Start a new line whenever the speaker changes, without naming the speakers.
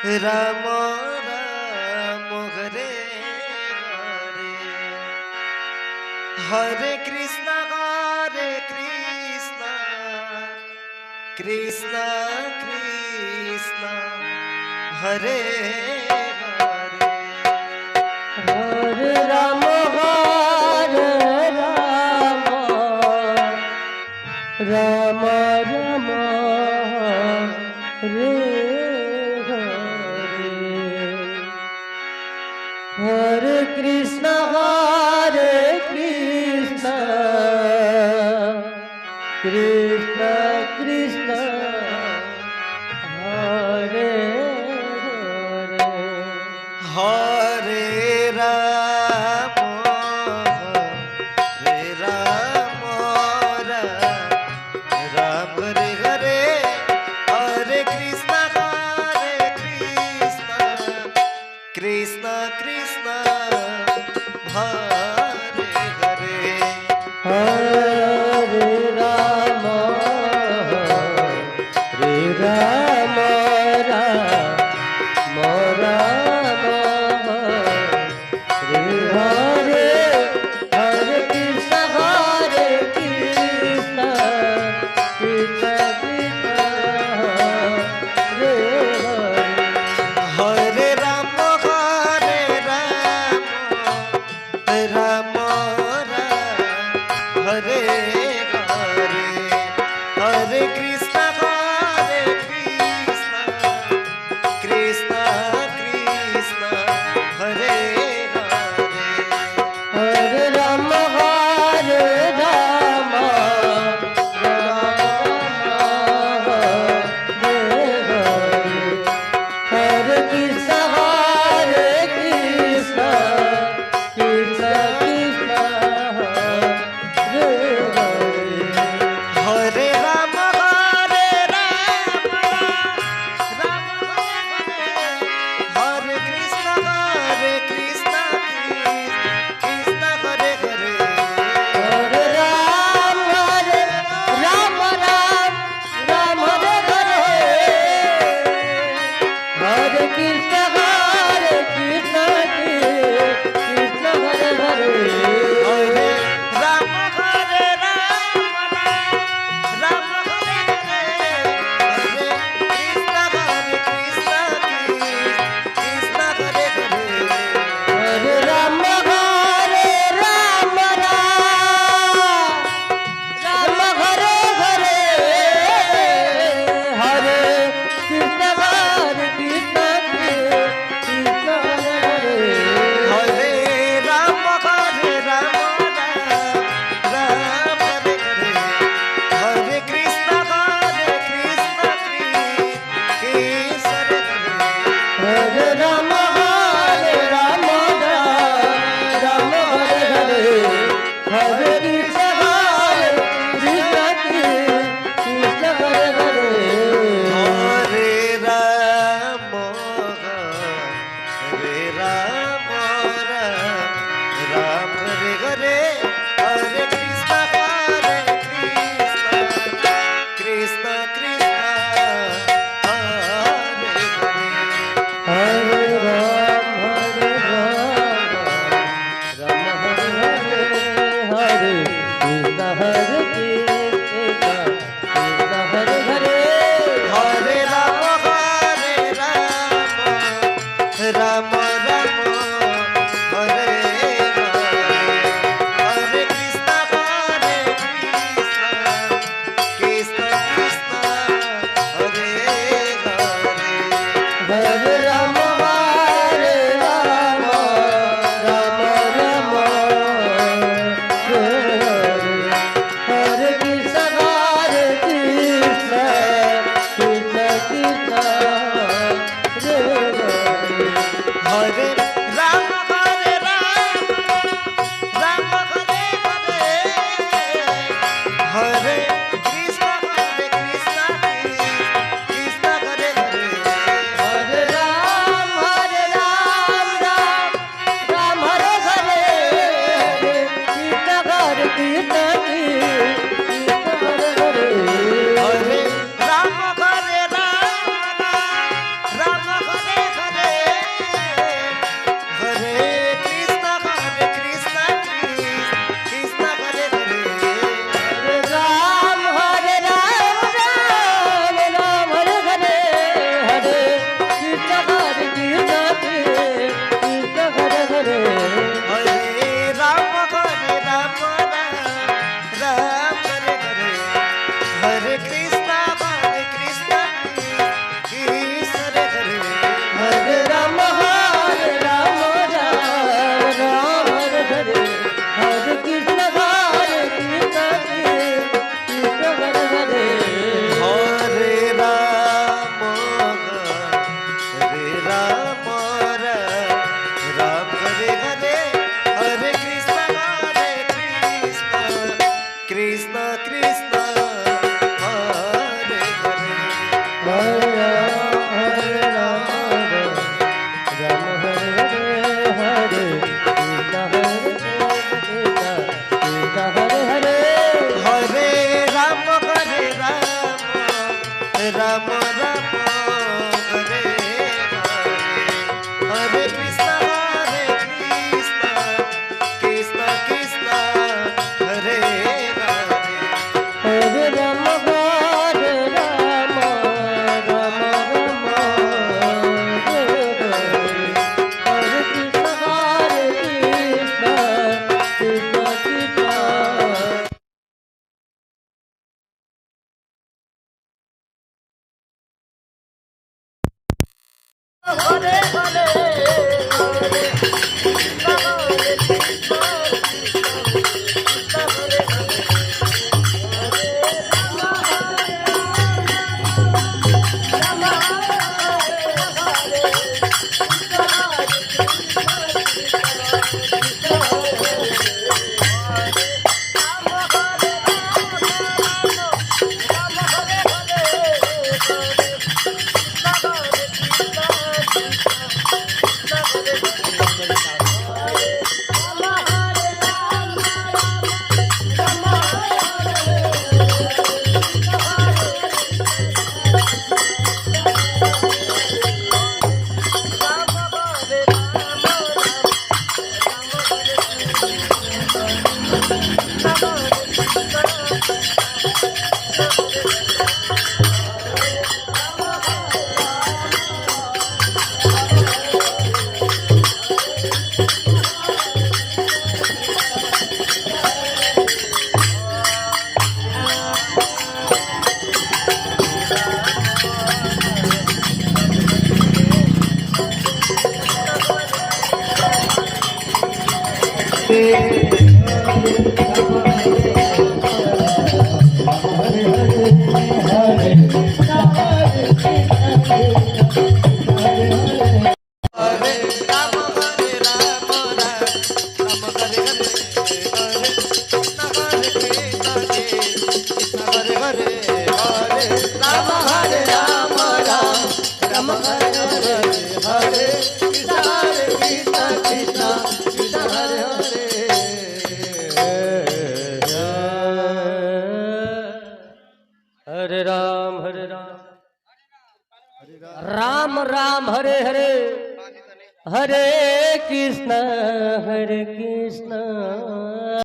Ram Ram Hare Hare Hare Krishna Krishna Krishna Hare Hare
Hare Ram Hare Ram Ram Ram Hare Hare Hare Krishna Krishna Krishna Hare Hare
Hare Ram Ram Hare Hare Hare Krishna Krishna Krishna Hare Hare
Hare Ram Ram Ram Hare Hare Hare Krishna Krishna Krishna Hare Hare
Hare Ram Ram Hare Hare Hare Krishna Krishna Krishna Hare Hare
Hare Ram Ram Hare Hare Hare Krishna Krishna Krishna Krishna Hare Hare
Hare Ram Hare Krishna Krishna Krishna Hare Hare
Hare Ram Ram Hare Hare Hare Krishna Krishna Krishna Hare Hare
Hare Ram Ram Hare Hare Hare Krishna Krishna Hare Hare
Hare Ram Ram Hare Hare Hare Krishna Krishna Hare Hare Hare Krishna Hare Krishna Krishna Hare Hare Hare Ram Ram Hare Hare Krishna Hare Krishna Hare
Hare Ram Ram Hare Hare Krishna Hare Krishna Krishna Hare Hare Hare Ram Ram Hare Hare Hare Krishna Krishna Krishna Hare
Hare Ram Ram Ram Hare Hare Hare Krishna